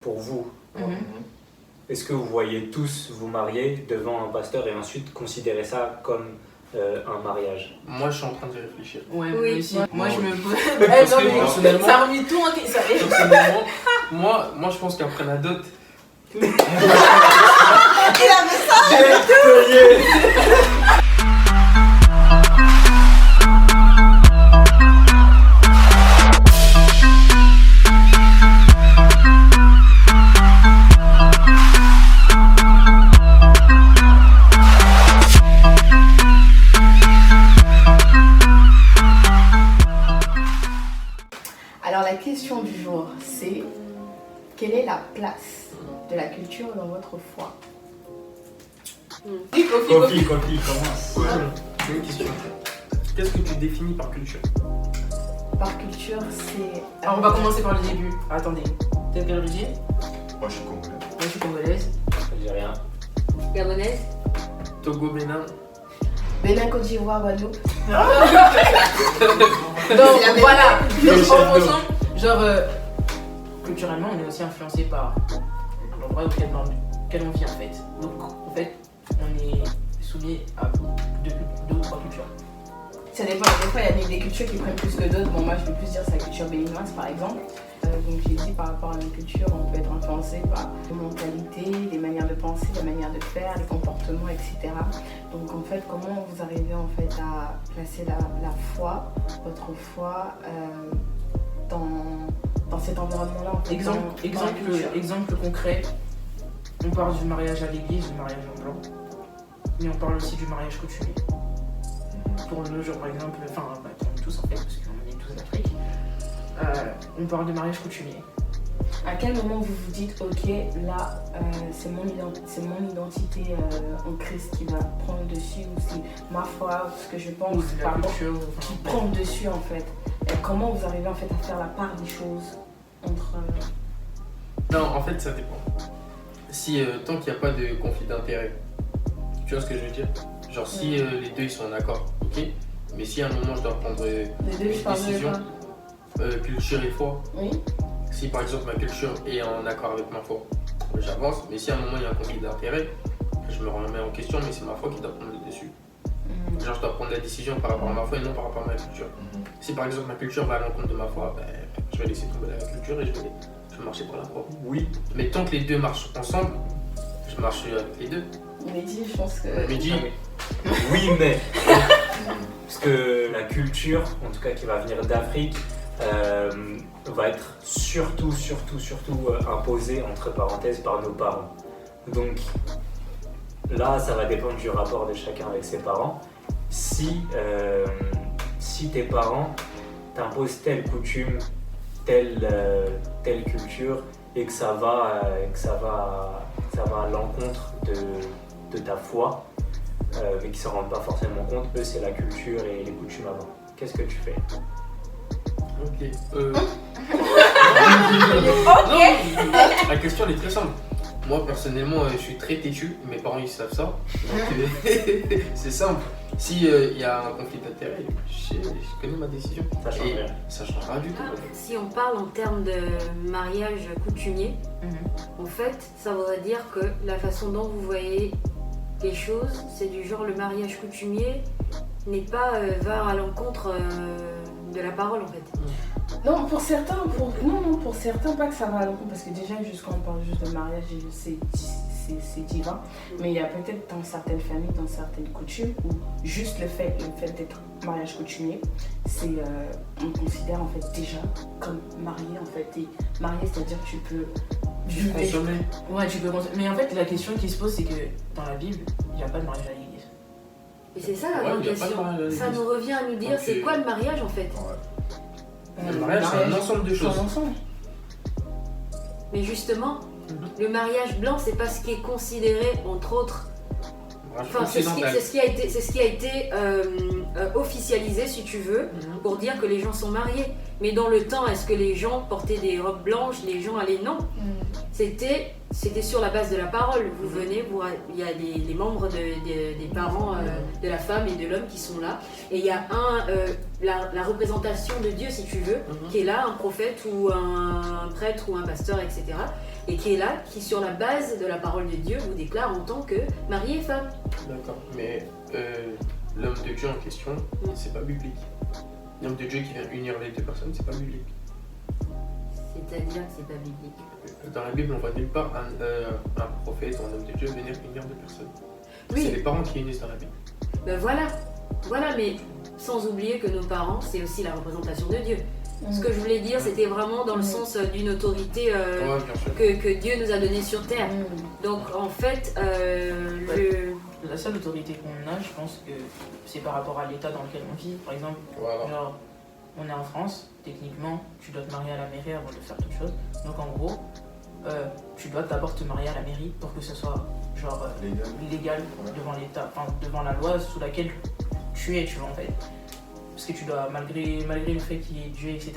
pour vous, Mhm. est-ce que vous voyez tous vous marier devant un pasteur et ensuite considérer ça comme un mariage? Moi, je suis en train d'y réfléchir. Ouais, Oui. moi aussi. Moi, je me pose. Parce que personnellement, Ça a remis tout en question. personnellement, moi, je pense qu'après la dot, Alors la question du jour, c'est quelle est la place de la culture dans votre foi? Kofi, commence. c'est une question. Qu'est-ce que tu définis par culture? Par culture, c'est... Alors, on va commencer par le début. Attendez. T'es de quelle origine? Moi je suis congolais. Moi, je suis congolaise. Je dis rien. Gabonaise, Togo, Bénin. Bénin, Côte d'Ivoire, Guadeloupe. Donc, C'est la voilà. Le Donc, chef en d'eau. fonction, genre, culturellement, on est aussi influencé par l'endroit auquel on vit, en fait. Donc, en fait, on est soumis à deux ou trois cultures. Ça dépend, des fois il y a des cultures qui prennent plus que d'autres. Bon, moi je vais plus dire c'est la culture béninoise par exemple. Donc j'ai dit par rapport à une culture, on peut être influencé par les mentalités, les manières de penser, les manières de faire, les comportements, etc. Donc en fait, comment vous arrivez en fait à placer la foi, votre foi, dans cet environnement-là en fait, dans la culture. Exemple concret, on parle du mariage à l'église, du mariage en blanc, mais on parle aussi du mariage coutumier. Pour nos jours, par exemple, enfin, tous en fait, parce qu'on est tous d'Afrique, on parle de mariage coutumier. À quel moment vous vous dites, ok, là, c'est mon identité en Christ qui va prendre le dessus, ou c'est ma foi, ou ce que je pense, Ou de la pardon, culture, qui enfin, prend le dessus en fait. Et comment vous arrivez en fait à faire la part des choses entre... Non, en fait, ça dépend. Si tant qu'il n'y a pas de conflit d'intérêt, tu vois ce que je veux dire? Genre, si les deux ils sont en accord, ok? Mais si à un moment je dois prendre les deux, je parle de décision, quoi? culture et foi, Oui. si par exemple ma culture est en accord avec ma foi, j'avance. Mais si à un moment il y a un conflit d'intérêt, je me remets en question, mais c'est ma foi qui doit prendre le dessus. Genre, je dois prendre la décision par rapport à ma foi et non par rapport à ma culture. Si par exemple ma culture va à l'encontre de ma foi, ben, je vais laisser tomber la culture et je vais marcher par la foi. Oui. Mais tant que les deux marchent ensemble, je marche avec les deux. Mehdi, je pense que... Mehdi, Oui, mais. Parce que la culture, en tout cas qui va venir d'Afrique, va être surtout imposée, entre parenthèses, par nos parents. Donc là, ça va dépendre du rapport de chacun avec ses parents. Si tes parents t'imposent telle coutume, telle culture, et que ça va à l'encontre de ta foi, mais qui ne s'en rendent pas forcément compte, eux c'est la culture et les coutumes avant. Qu'est-ce que tu fais? ok. Ok. Non, la question elle est très simple. Moi personnellement, je suis très têtu, mes parents ils savent ça. Donc c'est simple. Si il y a un conflit d'intérêt, je connais ma décision. Ça change Et rien. ça change rien du tout. Si on parle en termes de mariage coutumier, en fait, ça voudrait dire que la façon dont vous voyez les choses, c'est du genre le mariage coutumier n'est pas va à l'encontre de la parole en fait. Non, pour certains, pour certains, pas que ça va à l'encontre, parce que déjà, quand on parle juste de mariage, c'est divin. Mais il y a peut-être dans certaines familles, dans certaines coutumes, où juste le fait d'être mariage coutumier, c'est, on considère en fait déjà comme marié en fait. Et marié, c'est-à-dire que tu peux Consommer. Ouais, tu peux consommer. Mais en fait, la question qui se pose, c'est que dans la Bible, il n'y a pas de mariage à l'église. Et c'est ça la Ouais, grande il y a pas de question. mariage à l'église. Ça nous revient à nous dire Donc, c'est quoi le mariage en fait. Le mariage, c'est un ensemble de choses. C'est un ensemble. Mais justement, le mariage blanc, c'est pas ce qui est considéré entre autres. Enfin, c'est ce qui a été officialisé, si tu veux, pour dire que les gens sont mariés. Mais dans le temps, est-ce que les gens portaient des robes blanches, les gens allaient non. C'était sur la base de la parole. Vous venez, il y a les membres des parents de la femme et de l'homme qui sont là. Et il y a la représentation de Dieu, si tu veux, qui est là, un prophète ou un prêtre ou un pasteur, etc. Et qui est là, qui sur la base de la parole de Dieu vous déclare en tant que mari et femme. D'accord, mais l'homme de Dieu en question, c'est pas biblique. L'homme de Dieu qui vient unir les deux personnes, c'est pas biblique. C'est-à-dire que c'est pas biblique. Dans la Bible, on voit nulle part un prophète ou un homme de Dieu venir unir deux personnes. Oui. C'est les parents qui unissent dans la Bible. Ben voilà, mais sans oublier que nos parents, c'est aussi la représentation de Dieu. Ce que je voulais dire, c'était vraiment dans le sens d'une autorité que Dieu nous a donnée sur terre. Donc en fait, la seule autorité qu'on a, je pense que c'est par rapport à l'état dans lequel on vit. Par exemple, genre, on est en France, techniquement, tu dois te marier à la mairie avant de faire toute chose. Donc en gros, tu dois d'abord te marier à la mairie pour que ce soit genre légal devant l'État, enfin devant la loi sous laquelle tu es, tu vois en fait. Parce que tu dois, malgré le fait qu'il y ait Dieu, etc.,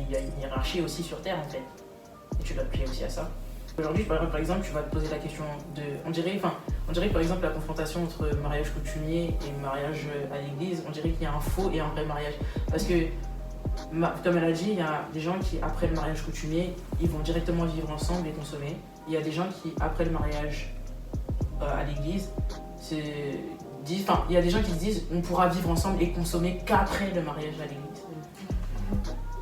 il y a une hiérarchie aussi sur Terre en fait. Et tu dois te plier aussi à ça. Aujourd'hui, par exemple, tu vas te poser la question de... On dirait par exemple la confrontation entre mariage coutumier et mariage à l'église, on dirait qu'il y a un faux et un vrai mariage. Parce que, comme elle a dit, il y a des gens qui, après le mariage coutumier, ils vont directement vivre ensemble et consommer. Il y a des gens qui, après le mariage à l'église, il y a des gens qui se disent on pourra vivre ensemble et consommer qu'après le mariage à l'église.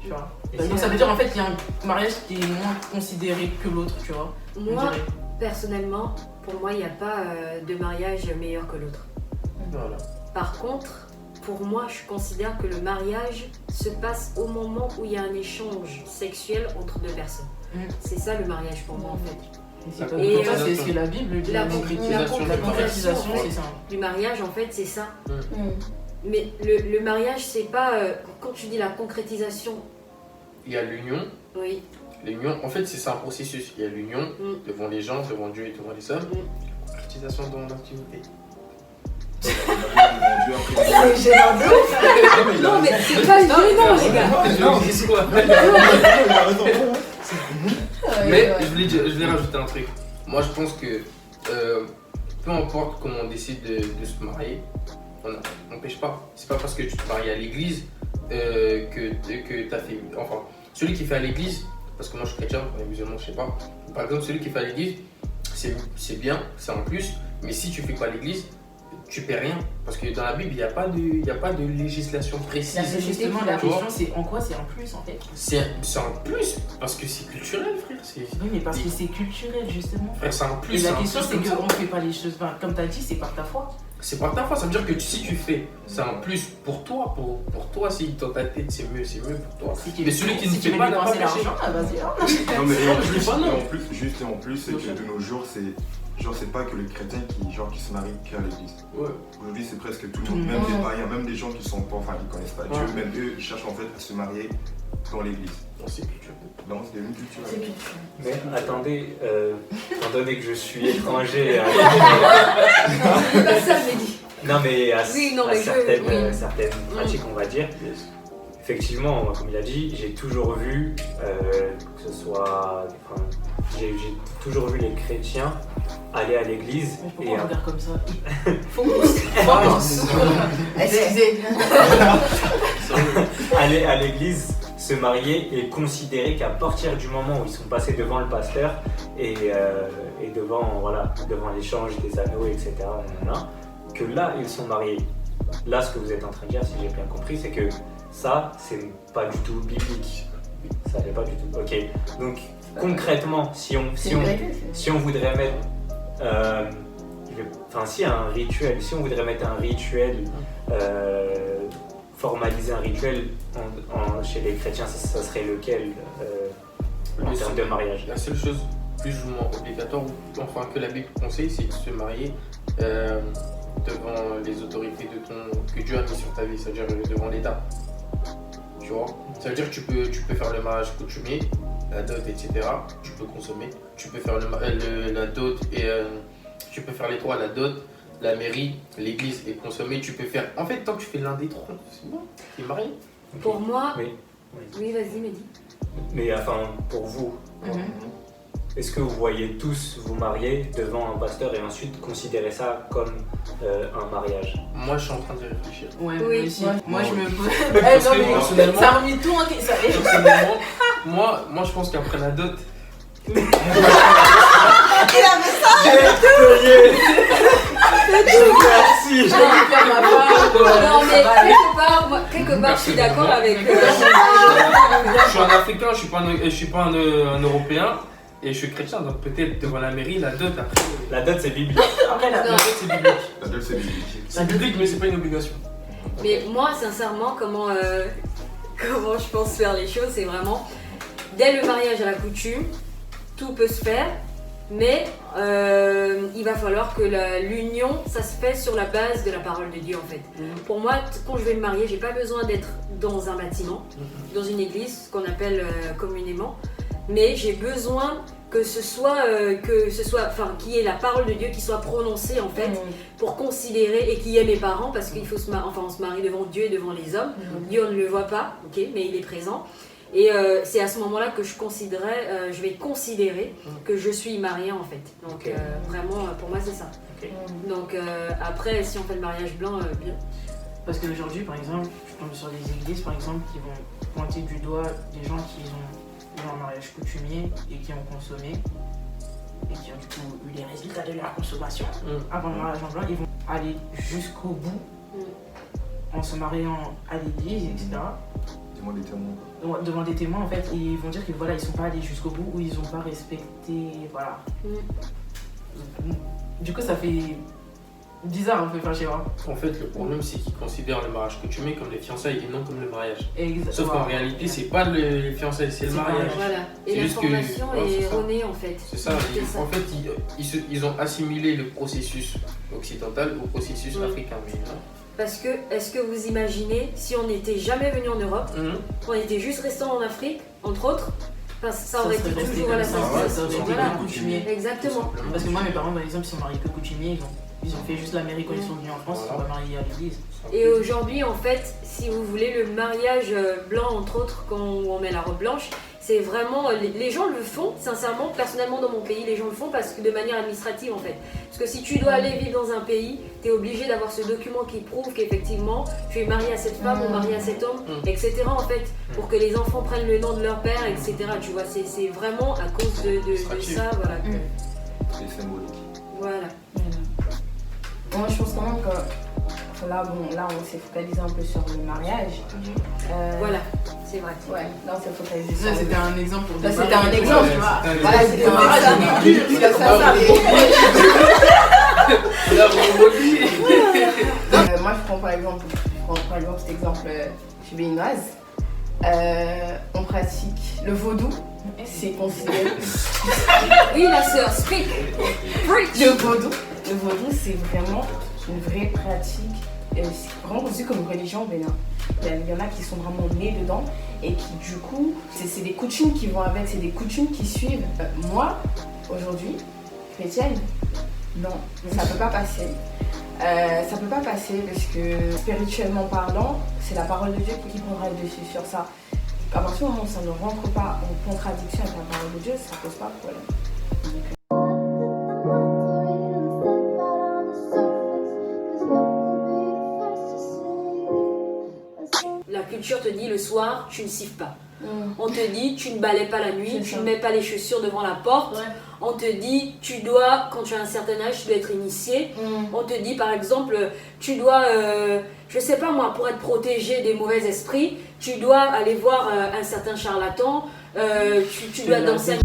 Tu vois. Donc ça veut dire en fait qu'il y a un mariage qui est moins considéré que l'autre, tu vois. Moi, personnellement, pour moi, il n'y a pas de mariage meilleur que l'autre. Voilà. Par contre, pour moi, je considère que le mariage se passe au moment où il y a un échange sexuel entre deux personnes. C'est ça le mariage pour moi en fait. C'est ce que la Bible dit. La concrétisation, c'est ça. Du mariage, en fait, c'est ça. Mais le mariage, c'est pas... quand tu dis la concrétisation... Il y a l'union. Oui. L'union, en fait, c'est un processus. Il y a l'union devant les gens, devant Dieu et devant les hommes. La concrétisation dans l'intimité. Non, mais c'est pas gênant, les gars. Mais je voulais rajouter un truc. Moi, je pense que peu importe comment on décide de se marier, on n'empêche pas. C'est pas parce que tu te maries à l'église que tu as fait. Enfin, celui qui fait à l'église, parce que moi je suis chrétien, les musulmans, je sais pas. Par exemple, celui qui fait à l'église, c'est bien, c'est un plus. Mais si tu fais pas à l'église, tu paies rien. Parce que dans la Bible, il n'y a pas de législation précise. Justement, la question, c'est en quoi c'est un plus en fait? C'est un plus, parce que c'est culturel, frère. Oui, mais parce que c'est culturel, justement. Frère, c'est un plus. Et la question, c'est qu'on ne fait pas les choses. Enfin, comme tu as dit, c'est par ta foi. C'est par ta foi. Ça veut dire que si tu fais, c'est un plus pour toi. Pour toi, si dans ta tête, c'est mieux pour toi. Mais celui qui ne fait pas, n'a pas péché. Vas-y, hein. Non, mais en plus, c'est que de nos jours, c'est pas que les chrétiens qui se marient qu'à l'église. Ouais. Aujourd'hui, c'est presque tout le monde, même des païens, même des gens qui sont pas, enfin, qui connaissent pas Dieu, même eux, ils cherchent en fait à se marier dans l'église. Non, c'est culturel. Non, c'est devenu culturel. Mais attendez, étant donné que je suis étranger à C'est pas ça, Mehdi. non mais à certaines pratiques, on va dire. Effectivement, comme il a dit, j'ai toujours vu que ce soit, j'ai toujours vu les chrétiens aller à l'église. Pourquoi on regarde comme ça? Focus. Excusez. Aller à l'église, se marier et considérer qu'à partir du moment où ils sont passés devant le pasteur et devant l'échange des anneaux, etc., que là ils sont mariés. Là, ce que vous êtes en train de dire, si j'ai bien compris, c'est que ça, c'est pas du tout biblique. Ça n'est pas du tout. Ok. Donc concrètement, si on voudrait mettre, si on voudrait mettre un rituel, formaliser un rituel chez les chrétiens, ça serait lequel en termes de mariage? La seule chose plus ou moins obligatoire, enfin que la Bible conseille, c'est de se marier devant les autorités que Dieu a mis sur ta vie, c'est-à-dire devant l'État. Tu vois? Ça veut dire que tu peux faire le mariage coutumier, la dot, etc. Tu peux consommer. Tu peux faire la dot et tu peux faire les trois, la dot, la mairie, l'église et consommer. Tu peux faire. En fait, tant que tu fais l'un des trois, c'est bon. Tu es marié. Okay. Pour moi. Oui, vas-y, Mehdi. Mais enfin, pour vous, est-ce que vous voyez tous vous marier devant un pasteur et ensuite considérer ça comme un mariage? Moi, je suis en train d'y réfléchir. Ouais, Oui. moi aussi. Ouais. Moi, je me pose. Parce Non, que mais personnellement- ça a remis tout en question. Personnellement, moi, je pense qu'après la dot, Merci. Non, mais quelque part, je suis d'accord avec. je suis un Africain, je suis pas un Européen et je suis chrétien, donc peut-être devant la mairie, la dot après. La dot, c'est biblique. Après, La la dot, c'est biblique. La dot, c'est biblique. C'est biblique, mais c'est pas une obligation. Mais moi, sincèrement, comment je pense faire les choses, c'est vraiment dès le mariage à la coutume, tout peut se faire, mais il va falloir que l'union, ça se fait sur la base de la parole de Dieu en fait. Pour moi, quand je vais me marier, j'ai pas besoin d'être dans un bâtiment, dans une église, ce qu'on appelle communément, mais j'ai besoin que ce soit, enfin, qu'il y ait la parole de Dieu qui soit prononcée en fait, pour considérer, et qu'il y ait mes parents, parce qu'il faut on se marie devant Dieu et devant les hommes. Dieu, on ne le voit pas, ok, mais il est présent. Et c'est à ce moment-là que je vais considérer que je suis mariée en fait. Donc vraiment, pour moi, c'est ça. Ok. Donc après, si on fait le mariage blanc, bien. Parce qu'aujourd'hui, par exemple, je tombe sur des églises, par exemple, qui vont pointer du doigt des gens qui ont eu un mariage coutumier et qui ont consommé et qui ont du coup eu les résultats de leur consommation avant le mariage en blanc. Ils vont aller jusqu'au bout en se mariant à l'église, etc. Devant des témoins. Devant des témoins, en fait, et ils vont dire que voilà, ils sont pas allés jusqu'au bout ou ils ont pas respecté, voilà. Du coup, ça fait bizarre un peu, enfin, je sais pas. En fait, le problème, c'est qu'ils considèrent le mariage coutumier comme les fiançailles et non comme le mariage. Exactement. Sauf qu'en réalité, c'est pas les fiançailles, c'est le C'est mariage. Voilà. Et C'est juste que- l'information ouais, est c'est ça. erronée en fait. C'est ça. C'est ça. En fait, ils ont assimilé le processus occidental au processus africain. Mais, Parce que, est-ce que vous imaginez, si on n'était jamais venu en Europe, on était juste resté en Afrique, entre autres, enfin, ça aurait été serait resté toujours comme la ça, même ça aurait été Voilà. comme coutumier. Exactement. Parce que moi, mes parents, par exemple, ils sont mariés que coutumiers, ils ont fait juste la mairie quand ils sont venus en France, ils sont pas mariés à l'église. Et aujourd'hui, en fait, si vous voulez, le mariage blanc, entre autres, quand on met la robe blanche, c'est vraiment, les gens le font, sincèrement, personnellement dans mon pays, les gens le font parce que de manière administrative en fait. Parce que si tu dois aller vivre dans un pays, tu es obligé d'avoir ce document qui prouve qu'effectivement tu es marié à cette femme ou marié à cet homme, etc. en fait, pour que les enfants prennent le nom de leur père, etc. Tu vois, c'est vraiment à cause de ça, voilà. Les symboliques. Voilà. Moi, je pense quand même que là, on s'est focalisé un peu sur le mariage. Voilà, c'est vrai. Ouais, là, on s'est focalisé Ça, sur c'était un exemple pour Là, démarrer. c'était un exemple, tu vois. c'était un Voilà, c'était un exemple. Moi, je prends par exemple cet exemple, je suis béninoise. On pratique le vaudou, c'est considéré. Oui, la sœur, speak, preach. Le vaudou, c'est vraiment une vraie pratique. C'est vraiment considéré comme une religion au Bénin. Il y en a qui sont vraiment nés dedans et qui, du coup, c'est des coutumes qui vont avec, c'est des coutumes qui suivent. Moi, aujourd'hui, chrétienne, non, ça peut pas passer. Ça peut pas passer parce que spirituellement parlant, c'est la parole de Dieu qui prendra le dessus sur ça. À partir du moment où ça ne rentre pas en contradiction avec la parole de Dieu, ça pose pas de problème. La culture te dit le soir, tu ne siffles pas. On te dit, tu ne balais pas la nuit, tu ne mets pas les chaussures devant la porte. Ouais. On te dit, tu dois, quand tu as un certain âge, tu dois être initié. On te dit, par exemple, tu dois, je sais pas moi, pour être protégé des mauvais esprits, tu dois aller voir un certain charlatan, tu dois danser.